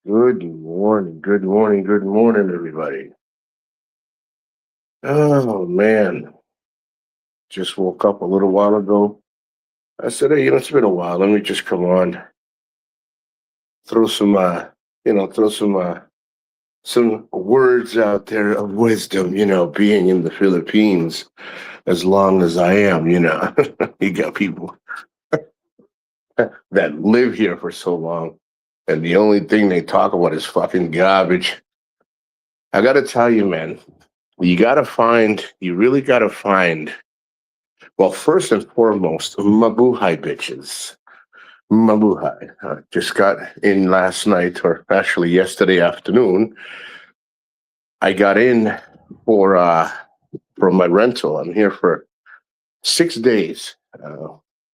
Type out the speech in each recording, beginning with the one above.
Good morning, everybody. Oh man, just woke up a little while ago. I said, hey, it's been a while. Let me just come on, throw some, throw some words out there of wisdom. Being in the Philippines as long as I am, you got people that live here for so long, and the only thing they talk about is fucking garbage. I gotta tell you, man, you really gotta find. Well, first and foremost, mabuhay bitches. Mabuhay. Just got in last night, or actually yesterday afternoon. I got in for my rental. I'm here for 6 days.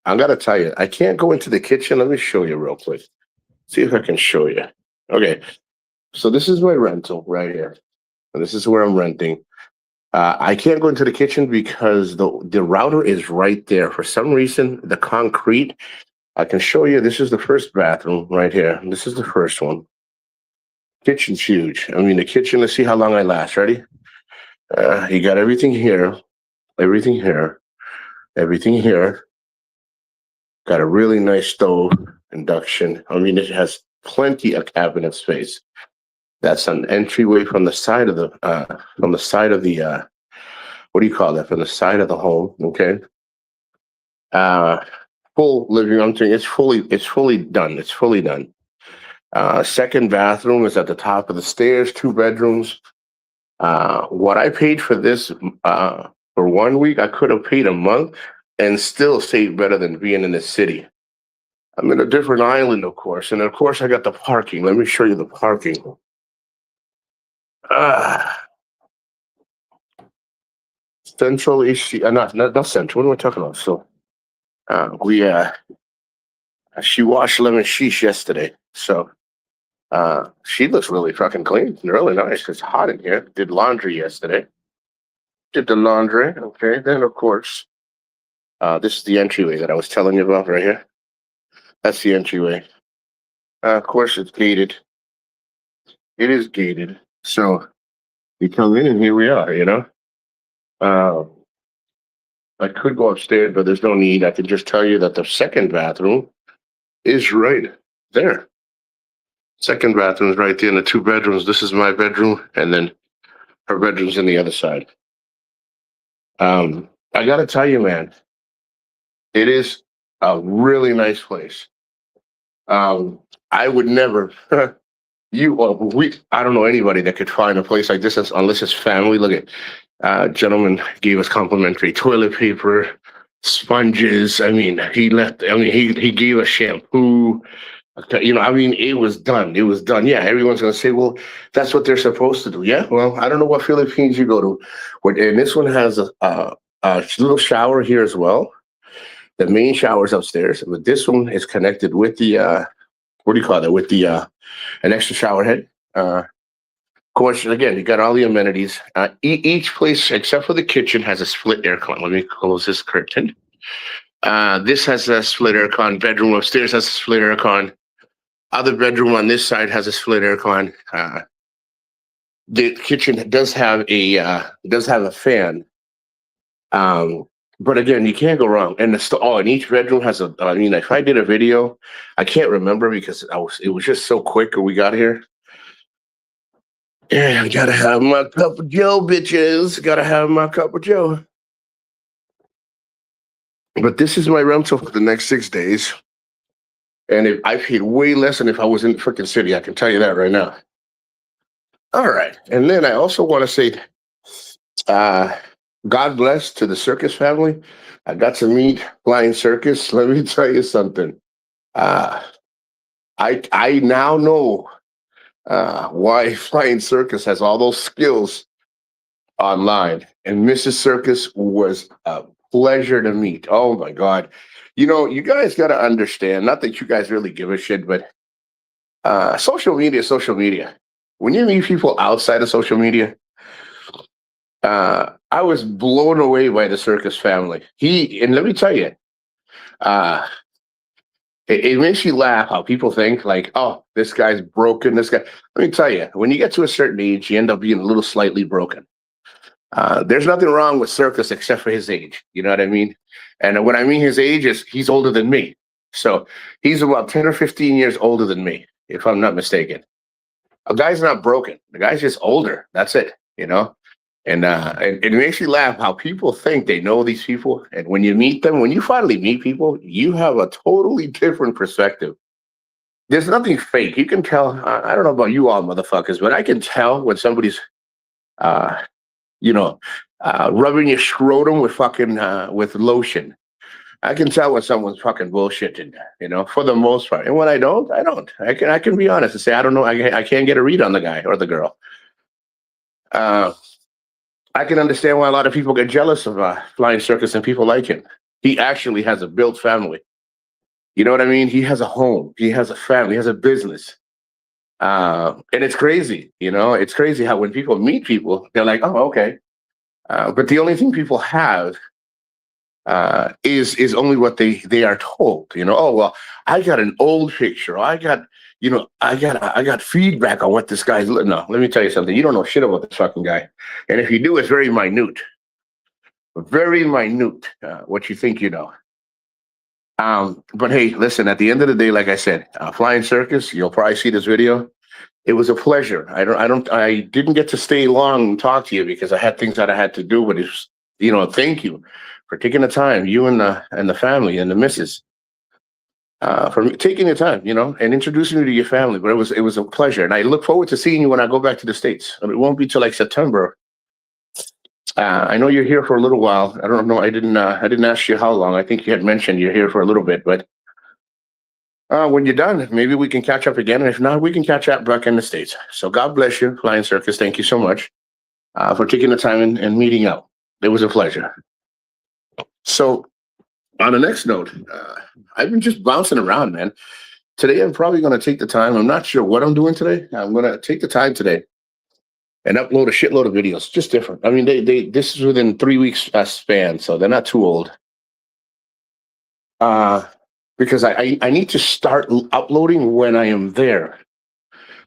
I gotta tell you, I can't go into the kitchen. Let me show you real quick. See if I can show you. Okay, so this is my rental right here. This is where I'm renting. I can't go into the kitchen because the router is right there. For some reason, the concrete. I can show you. This is the first bathroom right here. This is the first one. Kitchen's huge. I mean, the kitchen. Let's see how long I last. Ready? You got everything here, everything here, everything here. Got a really nice stove, induction. I mean, it has plenty of cabinet space. That's an entryway from the side of the what do you call that? From the side of the home. Okay. Uh, full living room thing. It's fully done. It's fully done. Second bathroom is at the top of the stairs. Two bedrooms. What I paid for this for 1 week, I could have paid a month and still saved better than being in the city. I'm in a different island, of course, and of course I got the parking. Let me show you the parking. Ah, Central HC, not Central. What am I talking about? So we she washed lemon sheesh yesterday, so she looks really fucking clean, really nice. It's hot in here. Did laundry yesterday. Did the laundry. Okay, then of course, this is the entryway that I was telling you about right here. That's the entryway. Of course, it's gated. It is gated. So you come in, and here we are. Uh, I could go upstairs, but there's no need. I can just tell you that the second bathroom is right there. Second bathroom is right there in the two bedrooms. This is my bedroom, and then her bedroom's in the other side. I got to tell you, man, it is a really nice place. I would never, I don't know anybody that could find a place like this unless it's family. Look at, gentleman gave us complimentary toilet paper, sponges. I mean, he gave us shampoo. Okay, I mean, it was done. It was done. Yeah, everyone's gonna say, well, that's what they're supposed to do. Yeah, well, I don't know what Philippines you go to, and this one has a little shower here as well. The main shower's upstairs, but this one is connected with the what do you call that? With the an extra shower head. Of course, again, you got all the amenities. Each place, except for the kitchen, has a split aircon. Let me close this curtain. This has a split aircon. Bedroom upstairs has a split aircon. Other bedroom on this side has a split aircon. The kitchen does have a fan. Um, but again, you can't go wrong. And each bedroom has a. I mean, if I did a video, I can't remember because it was just so quick when we got here. Yeah, I gotta have my cup of Joe, bitches. Gotta have my cup of Joe. But this is my rental for the next 6 days, and if I paid way less than if I was in the freaking city, I can tell you that right now. All right, and then I also want to say, uh, God bless to the circus family. I got to meet Flying Circus. Let me tell you something. Uh, I now know why Flying Circus has all those skills online. And Mrs. Circus was a pleasure to meet. Oh my God. You guys got to understand, not that you guys really give a shit, but social media is social media. When you meet people outside of social media, I was blown away by the Circus family. And let me tell you, uh, it makes you laugh how people think like, oh, this guy's broken. This guy. Let me tell you, when you get to a certain age, you end up being a little slightly broken. There's nothing wrong with Circus except for his age. You know what I mean? And when I mean his age, is he's older than me. So he's about 10 or 15 years older than me, if I'm not mistaken. A guy's not broken. The guy's just older. That's it. You know. And it makes you laugh how people think they know these people, and when you meet them, when you finally meet people, you have a totally different perspective. There's nothing fake. You can tell. I don't know about you all motherfuckers, but I can tell when somebody's, uh, you know, rubbing your scrotum with fucking with lotion. I can tell when someone's fucking bullshitting, you know, for the most part. And when I don't, I don't. I can be honest and say I don't know. I can't get a read on the guy or the girl. Uh, I can understand why a lot of people get jealous of Flying Circus and people like him. He actually has a built family. You know what I mean? He has a home. He has a family. He has a business. And it's crazy. You know, it's crazy how when people meet people, they're like, oh, okay. But the only thing people have is only what they are told. You know, oh well, I got an old picture. I got feedback on what this guy's. No, let me tell you something. You don't know shit about this fucking guy, and if you do, it's very minute, very minute. What you think you know. But hey, listen. At the end of the day, like I said, Flying Circus. You'll probably see this video. It was a pleasure. I didn't get to stay long and talk to you because I had things that I had to do. But it's, thank you for taking the time, you and the family and the missus, for taking the time, and introducing me to your family. But it was a pleasure, and I look forward to seeing you when I go back to the States. It won't be till like September. I know you're here for a little while. I don't know. I didn't ask you how long. I think you had mentioned you're here for a little bit, but when you're done, maybe we can catch up again. And if not, we can catch up back in the States. So God bless you, Flying Circus. Thank you so much for taking the time and meeting out. It was a pleasure. So on the next note, I've been just bouncing around, man. Today, I'm probably going to take the time. I'm not sure what I'm doing today. I'm going to take the time today and upload a shitload of videos, just different. I mean, this is within 3 weeks span, so they're not too old. Because I need to start uploading when I am there.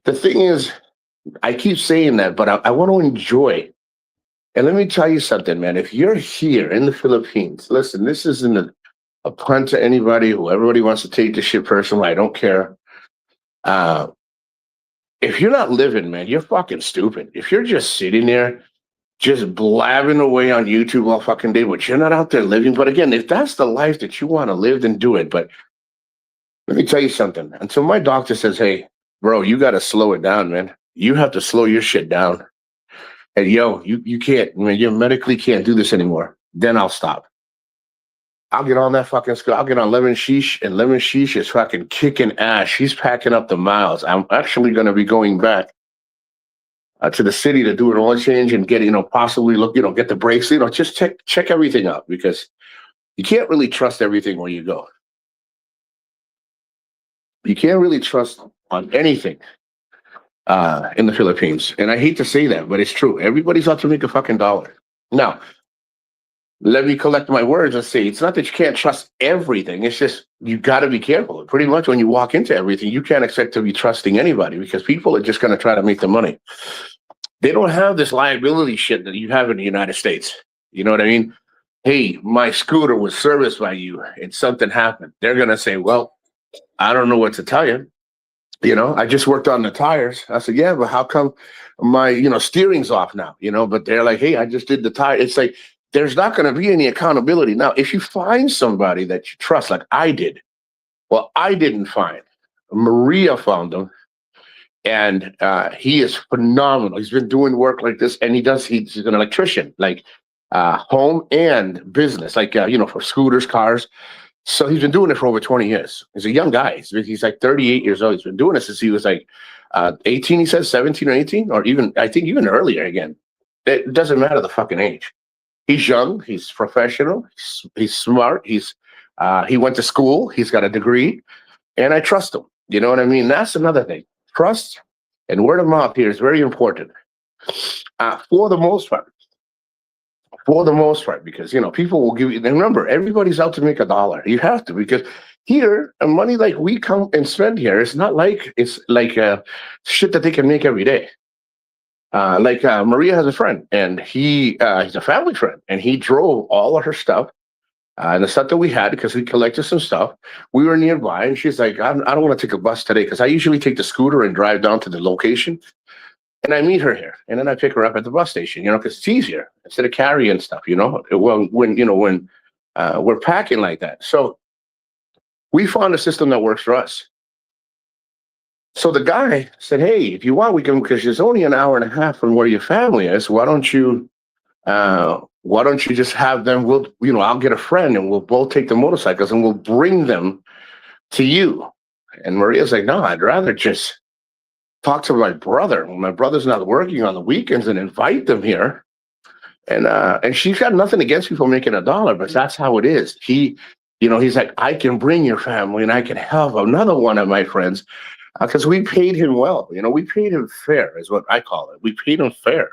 The thing is, I keep saying that, but I want to enjoy. And let me tell you something, man. If you're here in the Philippines, listen, this isn't a pun to anybody who everybody wants to take this shit personally. I don't care. If you're not living, man, you're fucking stupid. If you're just sitting there, just blabbing away on YouTube all fucking day, but you're not out there living. But again, if that's the life that you want to live, then do it. But let me tell you something. Until my doctor says, hey, bro, you got to slow it down, man. You have to slow your shit down. And yo, you can't, man, you medically can't do this anymore. Then I'll stop. I'll get on that fucking school. I'll get on Lemon Sheesh, and Lemon Sheesh is fucking kicking ass. She's packing up the miles. I'm actually going to be going back to the city to do an oil change and get, possibly look, get the brakes, just check everything out, because you can't really trust everything where you go. You can't really trust on anything in the Philippines. And I hate to say that, but it's true. Everybody's out to make a fucking dollar. Now, let me collect my words and say, it's not that you can't trust everything. It's just, you got to be careful. Pretty much when you walk into everything, you can't expect to be trusting anybody, because people are just going to try to make the money. They don't have this liability shit that you have in the United States. You know what I mean? Hey, my scooter was serviced by you and something happened. They're going to say, well, I don't know what to tell you. I just worked on the tires. I said, yeah, but how come my, steering's off now? But they're like, hey, I just did the tire. It's like, there's not going to be any accountability. Now, if you find somebody that you trust, like I did, well, I didn't find. Maria found him, and he is phenomenal. He's been doing work like this, and he's an electrician, like home and business, like, for scooters, cars. So he's been doing it for over 20 years. He's a young guy. He's like 38 years old. He's been doing it since he was like 18, he says, 17 or 18, or even, I think even earlier again. It doesn't matter the fucking age. He's young. He's professional. He's smart. He went to school. He's got a degree, and I trust him. You know what I mean? That's another thing. Trust and word of mouth here is very important. For the most part, because people will give you. Remember, everybody's out to make a dollar. You have to, because here, money like we come and spend here, it's like shit that they can make every day. Maria has a friend, and he's a family friend, and he drove all of her stuff and the stuff that we had because we collected some stuff. We were nearby, and she's like, I don't want to take a bus today because I usually take the scooter and drive down to the location, and I meet her here, and then I pick her up at the bus station, because it's easier instead of carrying stuff, Well, when we're packing like that, so we found a system that works for us. So the guy said, "Hey, if you want, we can because it's only an hour and a half from where your family is. Why don't you just have them? I'll get a friend and we'll both take the motorcycles and we'll bring them to you." And Maria's like, "No, I'd rather just talk to my brother. My brother's not working on the weekends and invite them here." And she's got nothing against people making $1, but that's how it is. He's like, "I can bring your family and I can help another one of my friends." Because we paid him well, we paid him fair, is what I call it. We paid him fair.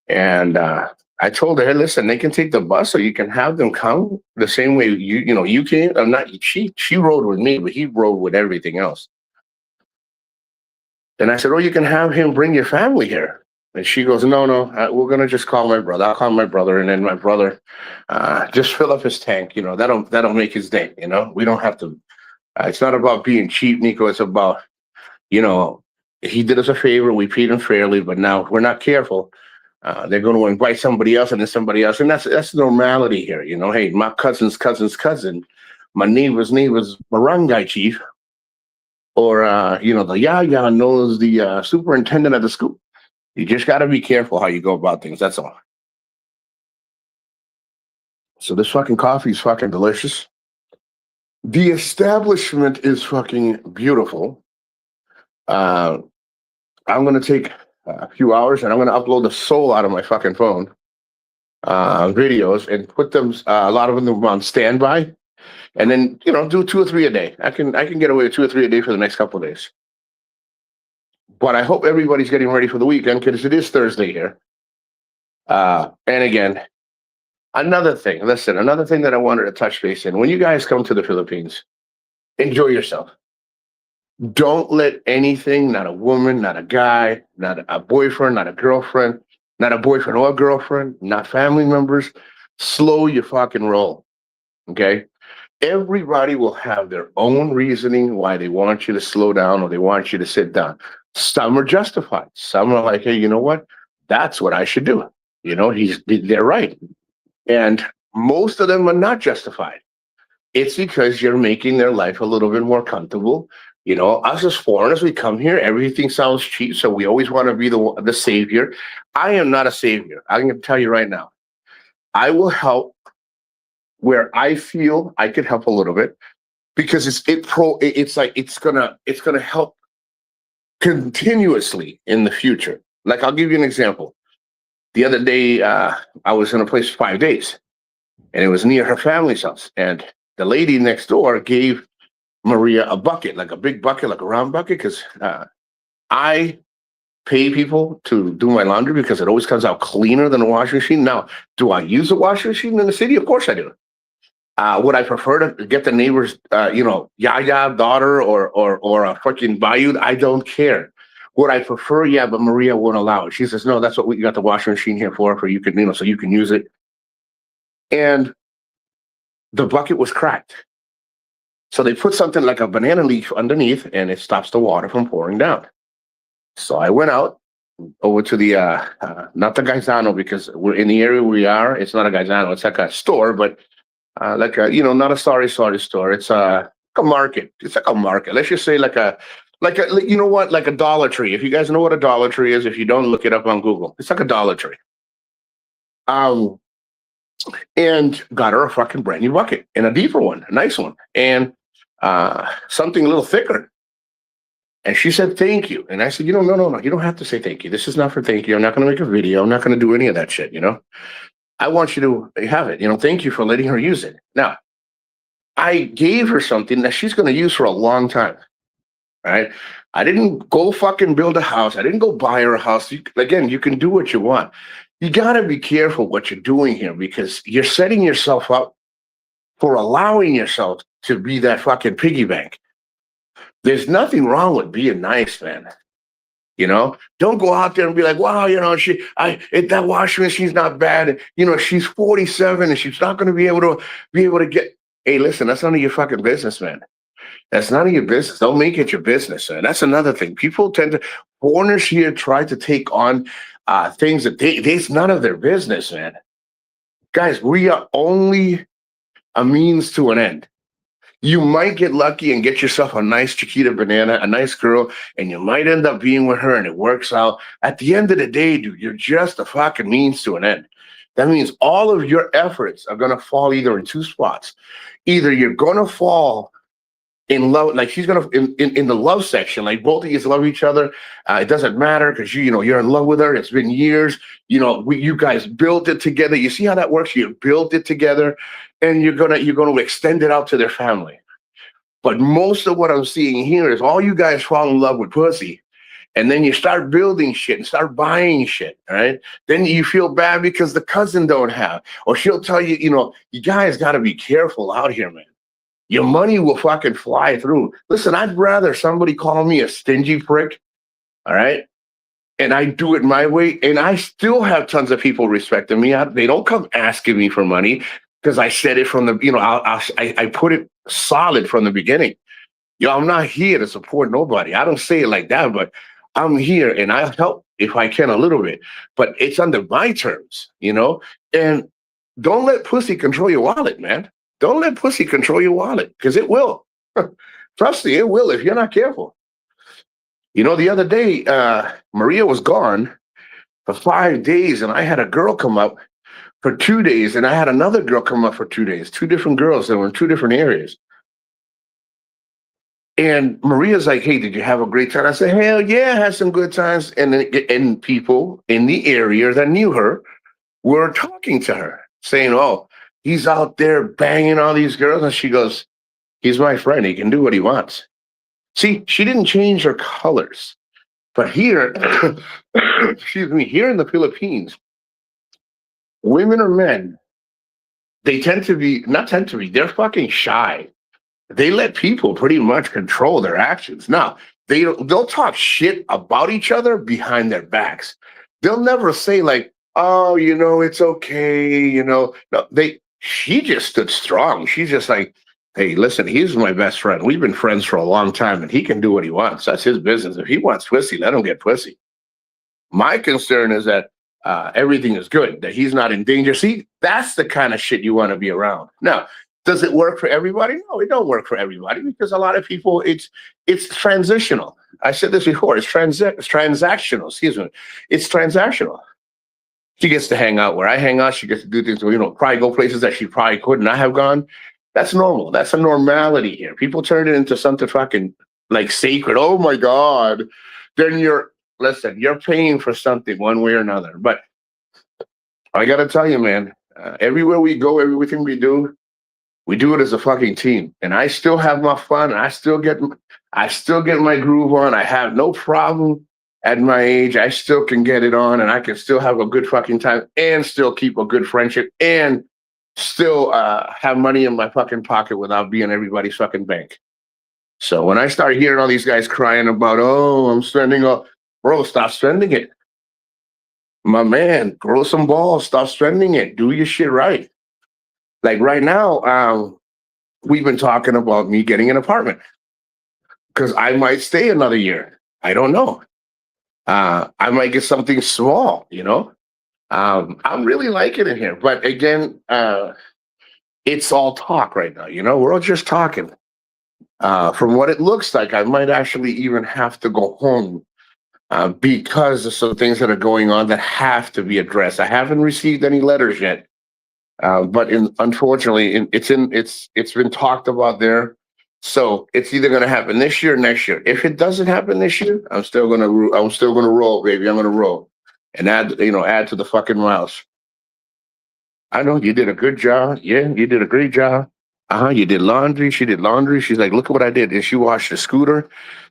And I told her, "Hey, listen, they can take the bus, or you can have them come the same way you came. I'm not. She rode with me, but he rode with everything else." And I said, "Oh, you can have him bring your family here." And she goes, "No, no, we're gonna just call my brother. I'll call my brother, and then my brother just fill up his tank. That'll make his day. We don't have to." It's not about being cheap, Nico. It's about, he did us a favor. We paid him fairly, but now if we're not careful, they're going to invite somebody else and then somebody else. And that's normality here. Hey, my cousin's cousin, my neighbor's barangay chief, or, the yaya knows the superintendent of the school. You just got to be careful how you go about things. That's all. So this fucking coffee is fucking delicious. The establishment is fucking beautiful. I'm going to take a few hours and I'm going to upload the soul out of my fucking phone videos and put them, a lot of them on standby, and then, do 2 or 3 a day. I can get away with 2 or 3 a day for the next couple of days. But I hope everybody's getting ready for the weekend because it is Thursday here. And again, another thing that I wanted to touch base in, when you guys come to the Philippines, enjoy yourself. Don't let anything, not a woman, not a guy, not a boyfriend, not a girlfriend, not a boyfriend or a girlfriend, not family members, slow your fucking roll, okay? Everybody will have their own reasoning why they want you to slow down or they want you to sit down. Some are justified. Some are like, "Hey, you know what? That's what I should do." They're right. And most of them are not justified. It's because you're making their life a little bit more comfortable. Us as foreigners, we come here, everything sounds cheap, so we always want to be the savior. I am not a savior. I'm going to tell you right now. I will help where I feel I could help a little bit because it's gonna help continuously in the future. Like, I'll give you an example. The other day, I was in a place for 5 days, and it was near her family's house. And the lady next door gave Maria a bucket, like a big bucket, like a round bucket, because I pay people to do my laundry because it always comes out cleaner than a washing machine. Now, do I use a washing machine in the city? Of course I do. Would I prefer to get the neighbor's, yaya daughter or a fucking bayou? I don't care. Would I prefer? Yeah, but Maria won't allow it. She says, "No, that's what we got the washing machine here for you can, so you can use it." And the bucket was cracked. So they put something like a banana leaf underneath and it stops the water from pouring down. So I went out over to the, not the Gaisano, because we're in the area we are. It's not a Gaisano. It's like a store, but not a sorry store. It's a market. It's like a market. Let's just say like a Dollar Tree. If you guys know what a Dollar Tree is, if you don't, look it up on Google. It's like a Dollar Tree. And got her a fucking brand new bucket and a deeper one, a nice one, and something a little thicker. And she said, "Thank you." And I said, No, you don't have to say thank you. This is not for thank you. I'm not going to make a video. I'm not going to do any of that shit, I want you to have it. Thank you for letting her use it. Now, I gave her something that she's going to use for a long time, right? I didn't go fucking build a house. I didn't go buy her a house. You can do what you want. You got to be careful what you're doing here because you're setting yourself up for allowing yourself to be that fucking piggy bank. There's nothing wrong with being nice, man. You know, don't go out there and be like, wow, you know, that washing machine's not bad. You know, she's 47 and she's not going to be able to get. Hey, listen, that's none of your fucking business, man. That's none of your business. Don't make it your business, man. That's another thing. People tend to foreigners here try to take on things that it's none of their business, man. Guys, we are only a means to an end. You might get lucky and get yourself a nice Chiquita banana, a nice girl, and you might end up being with her and it works out. At the end of the day, dude, you're just a fucking means to an end. That means all of your efforts are going to fall either in two spots. Either you're going to fall in love, like she's going to, in the love section, like both of you love each other. It doesn't matter because you're in love with her. It's been years. You know, you guys built it together. You see how that works? You built it together. And you're gonna extend it out to their family. But most of what I'm seeing here is all you guys fall in love with pussy, and then you start building shit and start buying shit, right? Then you feel bad because the cousin don't have, or she'll tell you, you know, you guys got to be careful out here, man. Your money will fucking fly through. Listen, I'd rather somebody call me a stingy prick, all right? And I do it my way, and I still have tons of people respecting me. They don't come asking me for money. Because I said it from the, you know, I put it solid from the beginning. Yo, I'm not here to support nobody. I don't say it like that, but I'm here and I'll help if I can a little bit. But it's under my terms, you know? And don't let pussy control your wallet, man. Don't let pussy control your wallet because it will. Trust me, it will if you're not careful. You know, the other day, Maria was gone for 5 days and I had a girl come up for 2 days, and I had another girl come up for 2 days, two different girls that were in two different areas. And Maria's like, hey, did you have a great time? I said, hell yeah, I had some good times. And people in the area that knew her were talking to her, saying, oh, he's out there banging all these girls. And she goes, he's my friend. He can do what he wants. See, she didn't change her colors. But here, excuse me, here in the Philippines, women or men, they're they're fucking shy. They let people pretty much control their actions. Now, they'll talk shit about each other behind their backs. They'll never say like, oh, you know, it's okay, you know. No, she just stood strong. She's just like, hey, listen, he's my best friend. We've been friends for a long time and he can do what he wants. That's his business. If he wants pussy, let him get pussy. My concern is that everything is good, that he's not in danger. See, that's the kind of shit you want to be around. Now, does it work for everybody? No, it don't work for everybody because a lot of people, it's transitional. I said this before, it's transactional, excuse me. It's transactional. She gets to hang out where I hang out. She gets to do things, you know, probably go places that she probably could not have gone. That's normal. That's a normality here. People turn it into something fucking like sacred. Oh my God. Then you're paying for something one way or another. But I got to tell you, man, everywhere we go, everything we do it as a fucking team. And I still have my fun. I still get my groove on. I have no problem at my age. I still can get it on and I can still have a good fucking time and still keep a good friendship and still have money in my fucking pocket without being everybody's fucking bank. So when I start hearing all these guys crying about, oh, I'm spending all, bro, stop spending it. My man, grow some balls. Stop spending it. Do your shit right. Like right now, we've been talking about me getting an apartment because I might stay another year. I don't know. I might get something small, you know. I'm really liking it here. But again, it's all talk right now. You know, we're all just talking. From what it looks like, I might actually even have to go home because of some things that are going on that have to be addressed. I haven't received any letters yet, but unfortunately, it's been talked about there. So it's either going to happen this year or next year. If it doesn't happen this year, I'm still gonna roll, baby. I'm gonna roll and add to the fucking miles. I know you did a good job. Yeah, you did a great job. You did laundry. She did laundry. She's like, look at what I did. And she washed the scooter.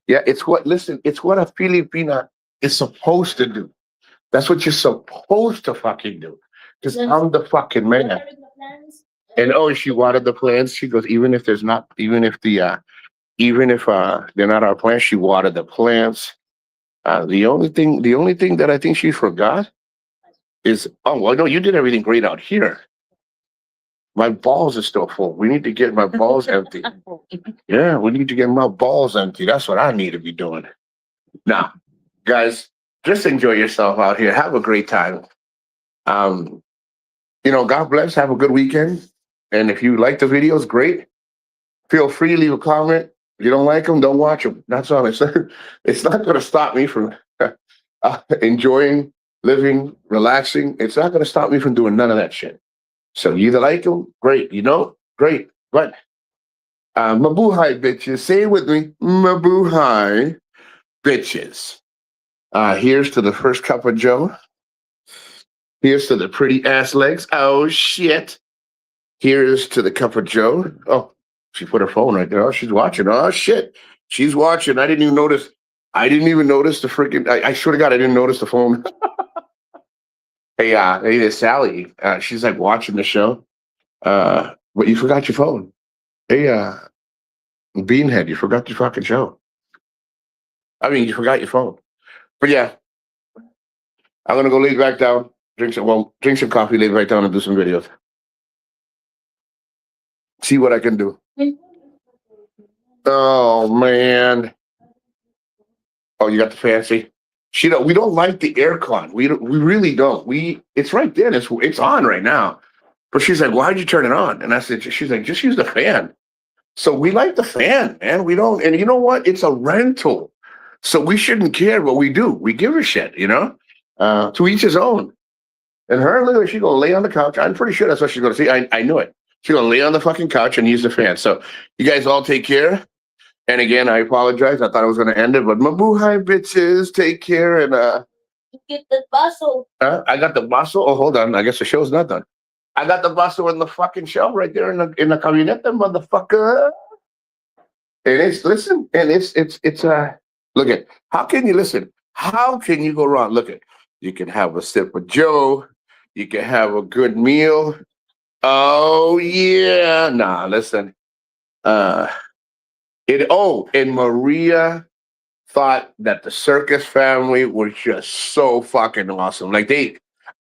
Yeah, it's what a Filipina is supposed to do. That's what you're supposed to fucking do. Because I'm the fucking man. And oh, she watered the plants. She goes, even if there's not, even if they're not our plants, she watered the plants. The only thing that I think she forgot is, oh, well, no, you did everything great out here. My balls are still full. We need to get my balls empty. Yeah, we need to get my balls empty. That's what I need to be doing. Now, guys, just enjoy yourself out here. Have a great time. Um, God bless. Have a good weekend. And if you like the videos, great. Feel free to leave a comment. If you don't like them, don't watch them. That's all. It's not going to stop me from enjoying, living, relaxing. It's not going to stop me from doing none of that shit. So you either like them, great. You know, great. But mabuhay, bitches. Say it with me. Mabuhay, bitches. Here's to the first cup of Joe. Here's to the pretty ass legs. Oh, shit. Here's to the cup of Joe. Oh, she put her phone right there. Oh, she's watching. Oh, shit. She's watching. I didn't even notice. The freaking. I swear to God, I didn't notice the phone. Hey, there's Sally. She's like watching the show. But you forgot your phone. Hey, Beanhead, you forgot your fucking show. I mean, you forgot your phone. But yeah, I'm gonna go lay back down, drink some coffee, lay back down, and do some videos. See what I can do. Oh man. Oh, you got the fancy. We don't like the aircon. We really don't. It's right there. It's on right now. But she's like, why'd you turn it on? And I said, she's like, just use the fan. So we like the fan, man. We don't, and you know what? It's a rental. So we shouldn't care what we do. We give a shit, to each his own. And her, literally, she's gonna lay on the couch. I'm pretty sure that's what she's gonna see. I knew it. She's gonna lay on the fucking couch and use the fan. So you guys all take care. And again, I apologize. I thought I was gonna end it, but mabuhay, bitches. Take care and You get the bustle. I got the bustle. Oh, hold on. I guess the show's not done. I got the bustle in the fucking show right there in the cabinet, motherfucker. And it's look at, how can you listen? How can you go wrong? Look at, you can have a sip of Joe, you can have a good meal. Oh yeah. Nah, listen. And Maria thought that the circus family was just so fucking awesome. Like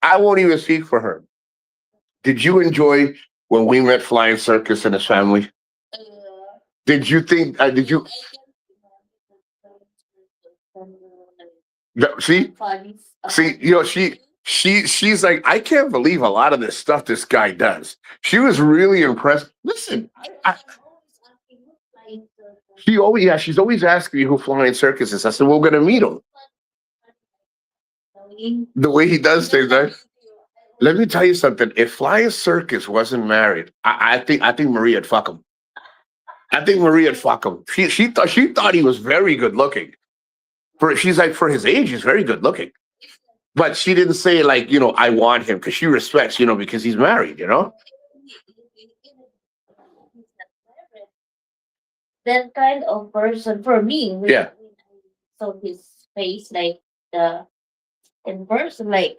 I won't even speak for her. Did you enjoy when we met Flying Circus and his family? Did you think? See, she's like, I can't believe a lot of this stuff this guy does. She was really impressed. Listen, she's always asking me who Flying Circus is. I said, we're gonna meet him. The way he does things, right? Let me tell you something. If Flying Circus wasn't married, I think Maria'd fuck him. I think Maria'd fuck him. She thought he was very good looking. She's like, for his age, he's very good looking. But she didn't say like, I want him, because she respects, because he's married, That kind of person for me. Yeah. So his face, like in person, like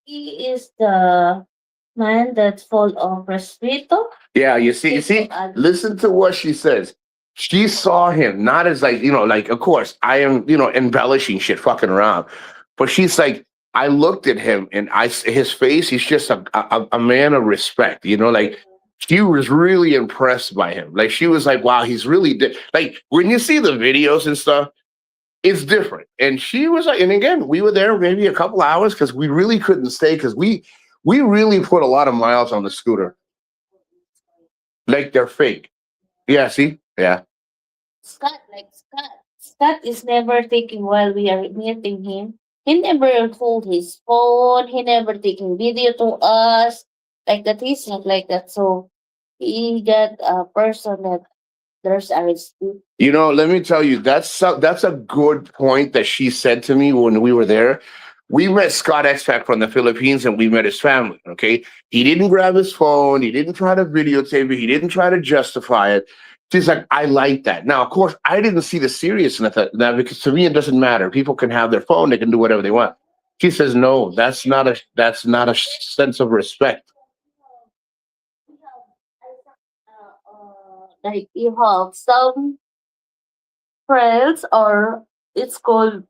he is the man that's full of respeto. Yeah, you see, listen to what she says. She saw him not as like, of course, I am, embellishing shit, fucking around. But she's like, I looked at him and his face, he's just a man of respect, like she was really impressed by him. Like she was like, wow, he's really, like when you see the videos and stuff, it's different. And she was like, and again, we were there maybe a couple hours because we really couldn't stay because we really put a lot of miles on the scooter. Like they're fake. Yeah, see? Yeah. Scott is never thinking while we are meeting him. He never hold his phone. He never taking video to us. Like that, he's not like that. So he got a person that there's a respect. Let me tell you, that's a good point that she said to me when we were there. We met Scott X-Pac from the Philippines and we met his family, okay? He didn't grab his phone. He didn't try to videotape it. He didn't try to justify it. She's like, I like that. Now, of course, I didn't see the seriousness of that because to me, it doesn't matter. People can have their phone. They can do whatever they want. She says, no, that's not a sense of respect. like you have some friends, or it's called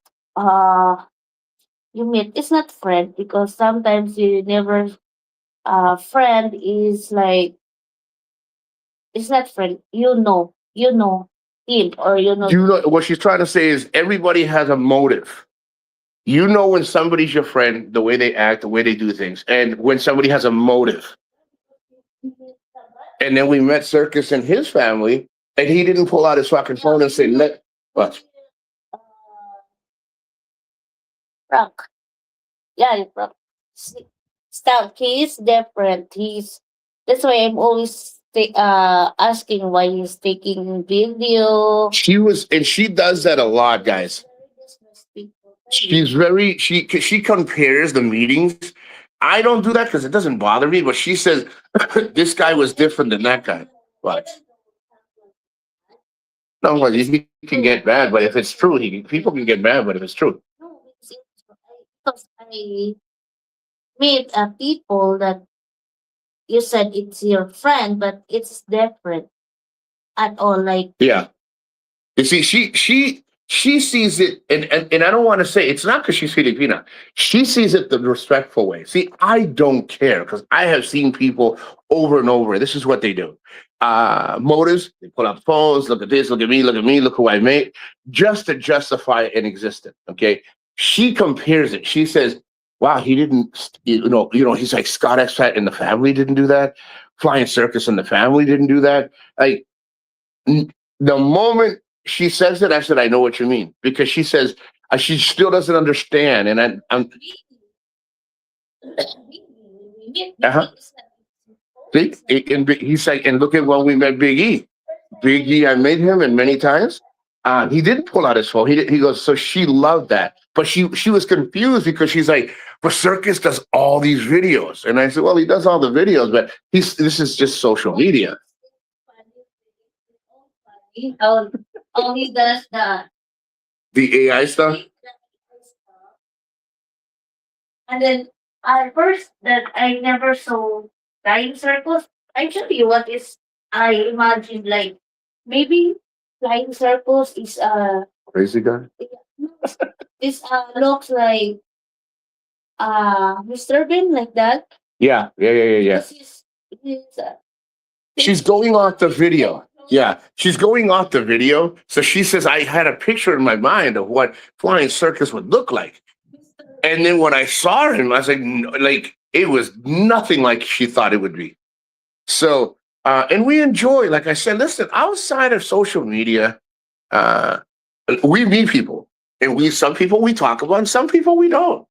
you meet. It's not friend because sometimes you never friend is like it's not friend. You know him or you know. You know what she's trying to say is everybody has a motive. You know when somebody's your friend, the way they act, the way they do things, and when somebody has a motive. And then we met Circus and his family, and he didn't pull out his fucking phone and say, "Let what." Uh, Frank. Yeah, it's Frank. Stop. He's different. He's that's why I'm always asking why he's taking video. She does that a lot, guys. She's very she compares the meetings. I don't do that because it doesn't bother me, but she says this guy was different than that guy. But no, well, he can get mad, but if it's true, people can get mad, but if it's true. No, because I meet people that you said it's your friend, but it's different at all. Like Yeah. You see, she sees it, and I don't want to say it's not because she's Filipina. She sees it the respectful way. See, I don't care because I have seen people over and over. This is what they do. Motives, they pull out phones, look at this, look at me, look who I made, just to justify an existence. Okay. She compares it. She says, wow, he didn't, he's like Scott Expat and the family didn't do that. Flying Circus and the family didn't do that. Like the moment she says it, I said, I know what you mean. Because she says she still doesn't understand. And I'm uh-huh. See? He's like, and look at when we met Big E. Big E, I met him and many times. He didn't pull out his phone. He goes, so she loved that. But she was confused because she's like, but Circus does all these videos. And I said, well, he does all the videos, but this is just social media. all he does The AI stuff? and then at first that I never saw flying circles. Actually, what is I imagined like maybe flying circles is Crazy guy? this looks like Mr. Bean like that. Yeah. Because he's She's going off the video. Yeah, she's going off the video. So she says, I had a picture in my mind of what Flying Circus would look like. And then when I saw him, I was like, like, it was nothing like she thought it would be. So, and we enjoy, like I said, listen, outside of social media, we meet people. And some people we talk about, and some people we don't.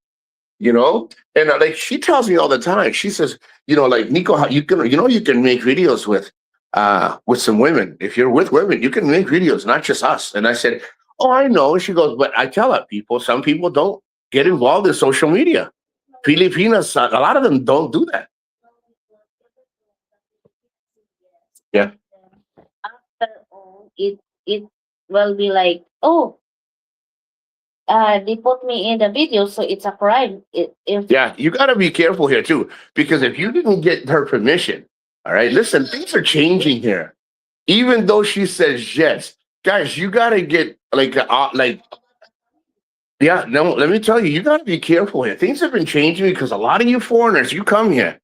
And like she tells me all the time, she says, like Nico, how you can make videos with some women. If you're with women, you can make videos, not just us. And I said, oh, I know. And she goes, but I tell her, some people don't get involved in social media. Filipinas, a lot of them don't do that. Yeah. after all it will be like, oh, they put me in the video, so it's a crime. If Yeah, you got to be careful here too, because if you didn't get her permission, all right, listen, things are changing here. Even though she says yes, guys, you got to get yeah, no, let me tell you, you got to be careful here. Things have been changing because a lot of you foreigners, you come here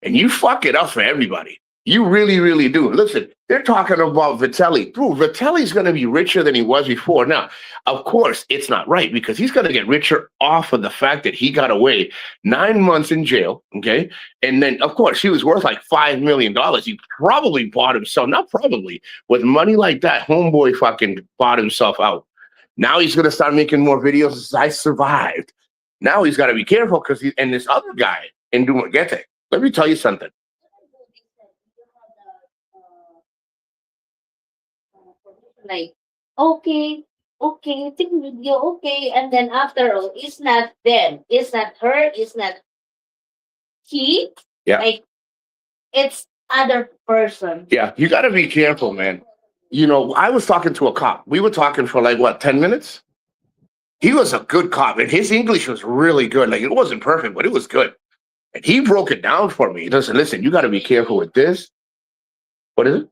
and you fuck it up for everybody. You really, really do. Listen, they're talking about Vitelli. Dude, Vitelli's going to be richer than he was before. Now, of course, it's not right because he's going to get richer off of the fact that he got away 9 months in jail. Okay. And then, of course, he was worth like $5 million. He probably bought himself, not probably, with money like that, homeboy fucking bought himself out. Now he's going to start making more videos. As I survived. Now he's got to be careful because and this other guy in Dumaguete. Let me tell you something. like, okay, take video, okay, and then after all, it's not them, it's not her, it's not he. Yeah. Like it's other person. Yeah, you got to be careful, man. I was talking to a cop. We were talking for like, what, 10 minutes? He was a good cop, and his English was really good. Like, it wasn't perfect, but it was good. And he broke it down for me. He said, listen, you got to be careful with this. What is it?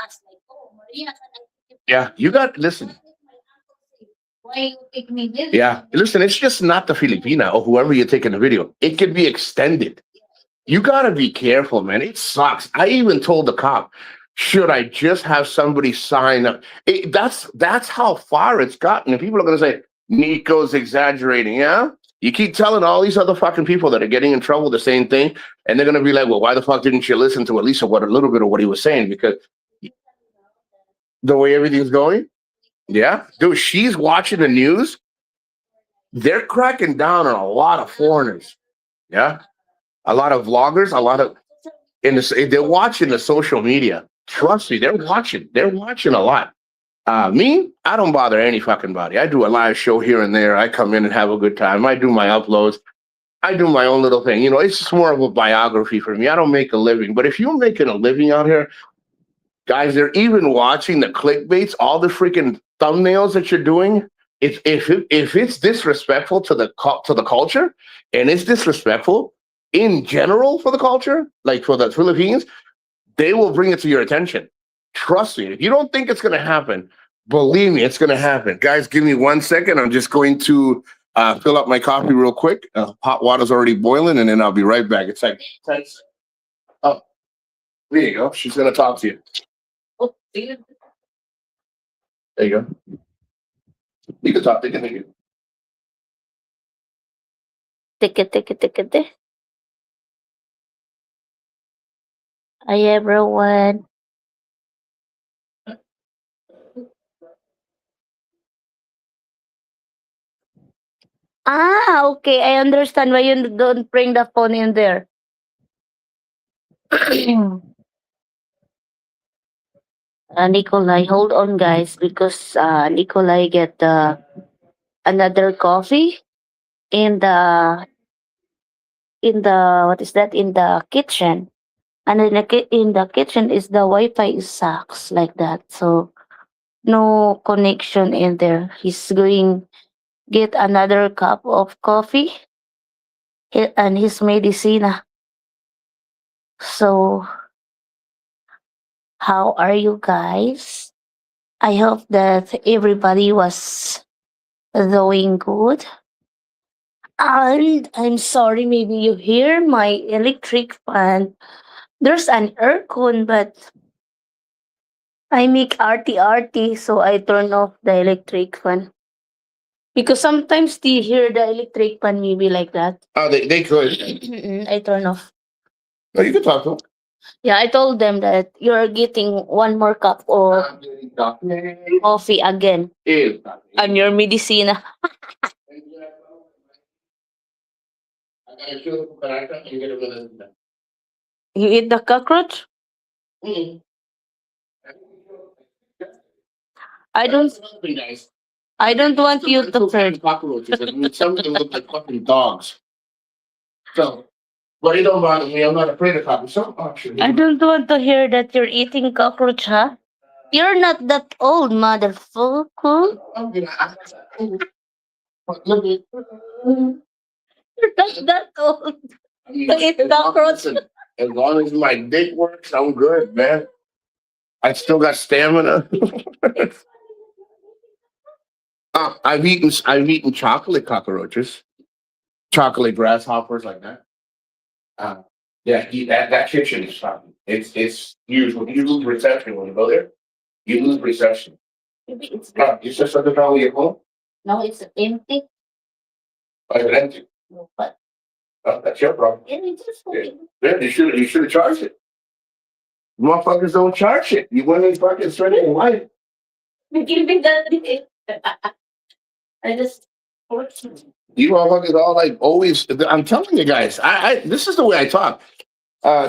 us like, oh, Maria, Yeah, you got listen. why you take me with Yeah, you? listen. It's just not the Filipina or whoever you're taking the video. It could be extended. You gotta be careful, man. It sucks. I even told the cop, should I just have somebody sign up? That's how far it's gotten. And people are gonna say Nico's exaggerating. Yeah, you keep telling all these other fucking people that are getting in trouble the same thing, and they're gonna be like, well, why the fuck didn't you listen to at least what a little bit of what he was saying? Because the way everything's going, yeah, dude, she's watching the news. They're cracking down on a lot of foreigners. Yeah, a lot of vloggers, a lot of they're watching the social media. Trust me, they're watching. They're watching a lot. Me, I don't bother any fucking body. I do a live show here and there. I come in and have a good time. I do my uploads. I do my own little thing. You know, it's just more of a biography for me. I don't make a living. But if you're making a living out here, guys, they're even watching the clickbaits, all the freaking thumbnails that you're doing. If it's disrespectful to the culture, and it's disrespectful in general for the culture, like for the Philippines, they will bring it to your attention. Trust me. If you don't think it's going to happen, believe me, it's going to happen. Guys, give me 1 second. I'm just going to fill up my coffee real quick. Hot water's already boiling, and then I'll be right back. It's like 10 seconds. Oh, there you go. She's going to talk to you. Oh, see? There you go. You can talk. They can hear you. Ticket. Hi, everyone. Ah, okay. I understand why you don't bring the phone in there. Nikolai, hold on, guys, because Nikolai get another coffee in the what is that, in the kitchen, and in the kitchen is the Wi-Fi sucks like that, so no connection in there. He's going get another cup of coffee and his medicina. So how are you guys? I hope that everybody was doing good. And I'm sorry, maybe you hear my electric fan. There's an aircon, but I make arty, so I turn off the electric fan. Because sometimes they hear the electric fan maybe like that. Oh, they could. I turn off. No, you can talk to them. Yeah, I told them that you're getting one more cup of coffee again. And your medicina. You eat the cockroach? I don't I don't want you to hurt. Cockroaches. I mean, some of them look like fucking dogs. So, but it don't bother me. I'm not afraid of cockroaches. So, actually, I don't want to hear that you're eating cockroach, huh? You're not that old, motherfucker. I'm gonna ask. But look at. You're not that old. I mean, To eat as long- cockroach. listen, as long as my dick works, I'm good, man. I still got stamina. I've eaten chocolate cockroaches, chocolate grasshoppers like that. Yeah, that kitchen is fun. It's usual. You lose reception when you go there. You lose reception. Maybe it's You just something wrong with your phone? no, it's empty. Oh, it's empty. No, but That's your problem. it's just Yeah, you should have charged it. Motherfuckers don't charge it. You went in fucking straight in life. give me that. I just You motherfuckers all like always. I'm telling you guys. I this is the way I talk.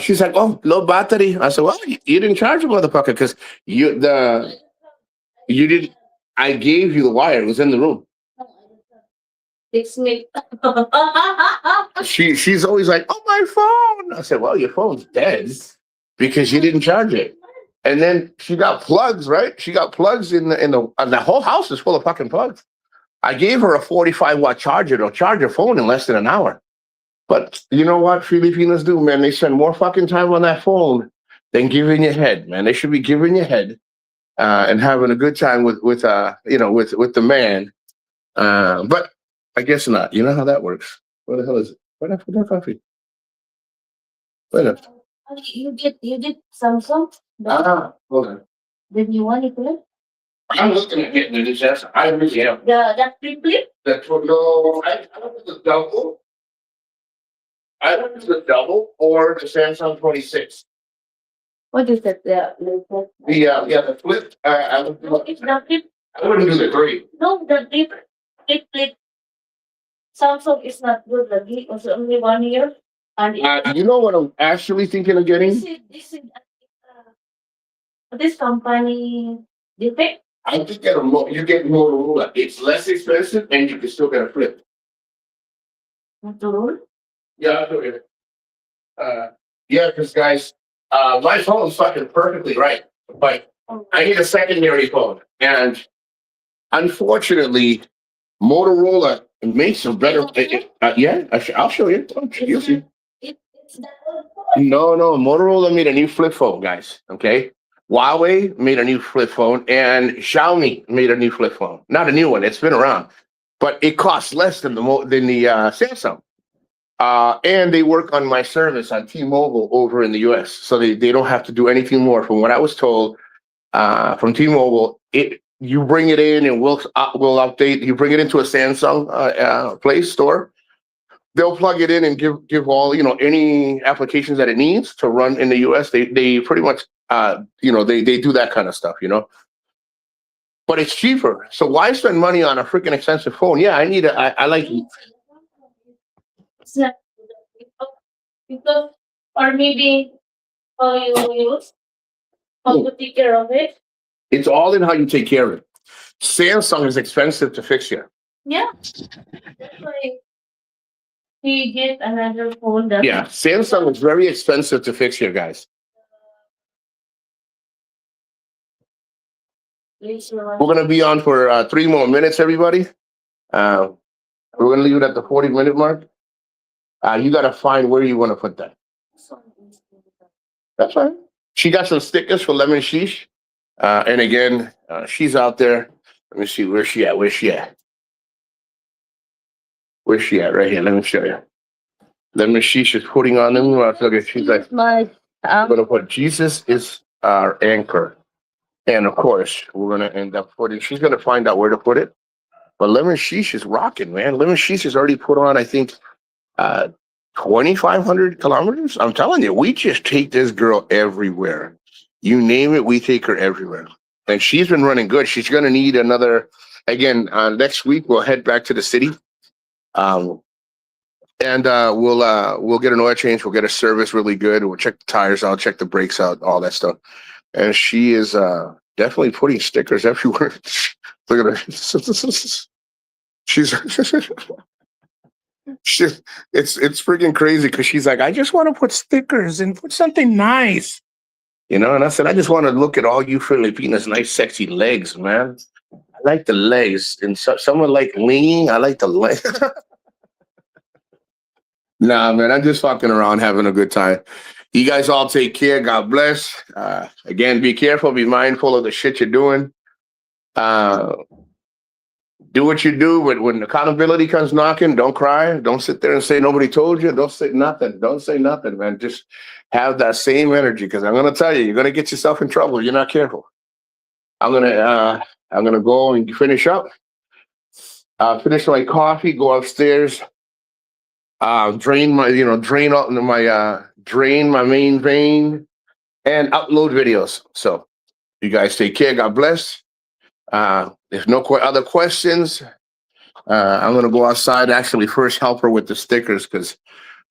She's like, oh, low battery. I said, well, you didn't charge a motherfucker because you didn't. I gave you the wire. It was in the room. fix me. She's always like, oh, my phone. I said, well, your phone's dead because you didn't charge it. And then she got plugs, right? She got plugs in the whole house is full of fucking plugs. I gave her a 45-watt charger to charge her phone in less than an hour. But you know what Filipinos do, man? They spend more fucking time on that phone than giving you head, man. They should be giving you head and having a good time with the man. But I guess not. You know how that works. Where the hell is it? Where the hell coffee? Where the? You get Samsung. Hold on. The new one, you I'm looking at getting the new Samsung. I really am. that flip. That's what. No, I don't do the double. I don't do the double or the Samsung 26. What is that? The flip. I would No, do. it's the flip. I wouldn't do the 3. No, the flip. Samsung is not good lagi. Also only 1 year. And You know what I'm actually thinking of getting? this company defect. I think you get Motorola. It's less expensive and you can still get a flip. Motorola. Yeah, I'll do it. Yeah, because guys, my phone's fucking perfectly right, but I need a secondary phone, and unfortunately, Motorola makes some better. Yeah, I'll show you. You'll see. It's that one. No, Motorola made a new flip phone, guys. Okay, Huawei made a new flip phone, and Xiaomi made a new flip phone. Not a new one; it's been around, but it costs less than the Samsung. And they work on my service on T-Mobile over in the US. So they don't have to do anything more. From what I was told from T-Mobile, you bring it in and we'll update. You bring it into a Samsung Play store. They'll plug it in and give all any applications that it needs to run in the US. They pretty much they do that kind of stuff, But it's cheaper. So why spend money on a freaking expensive phone? Yeah, I like. It's not because or maybe how you use, how to take care of it. It's all in how you take care of it. Samsung is expensive to fix here. Yeah. That's why we get another phone that Yeah, Samsung is very expensive to fix here, guys. We're gonna be on for 3 more minutes, everybody. We're gonna leave it at the 40-minute mark. You gotta find where you want to put that. That's fine. She got some stickers for Lemon Sheesh. And again, she's out there. Let me see, where's she at? Where's she at? Right here. Let me show you. Lemon Sheesh is putting on them. She's like, I'm gonna put Jesus is our anchor. And of course, we're gonna end up putting, she's gonna find out where to put it. But Lemon Sheesh is rocking, man. Lemon Sheesh has already put on, I think, 2,500 kilometers. I'm telling you, we just take this girl everywhere. You name it, we take her everywhere. And she's been running good. She's going to need another, again, next week, we'll head back to the city. And we'll get an oil change. We'll get a service really good. We'll check the tires out, check the brakes out, all that stuff. And she is definitely putting stickers everywhere. Look at her. It's freaking crazy because she's like, I just want to put stickers and put something nice, And I said, I just want to look at all you Filipinas' nice, sexy legs, man. I like the legs, and someone like lean. I like the legs. Nah, man, I'm just fucking around, having a good time. You guys all take care. God bless. Again, be careful. Be mindful of the shit you're doing. Do what you do, but when accountability comes knocking, don't cry. Don't sit there and say nobody told you. Don't say nothing. Don't say nothing, man. Just have that same energy, because I'm gonna tell you, you're gonna get yourself in trouble if you're not careful. I'm gonna go and finish up. Finish my coffee. Go upstairs. Drain my main vein, and upload videos. So, you guys take care. God bless. If no other questions, I'm gonna go outside. Actually, first help her with the stickers, because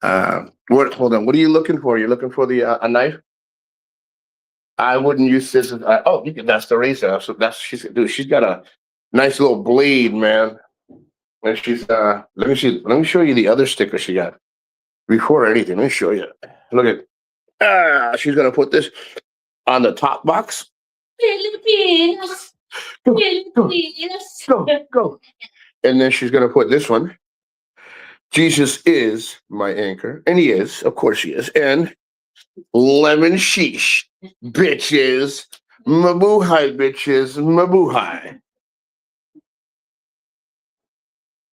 hold on. What are you looking for? You're looking for a knife? I wouldn't use scissors. That's the razor. So she's got a nice little blade, man. And she's let me show you the other sticker she got. Before anything, let me show you. Look at she's gonna put this on the top box. Philippines. Go. And then she's gonna put this one. Jesus is my anchor. And he is, of course he is. And Lemon sheesh, bitches. Mabuhay, bitches. Mabuhay.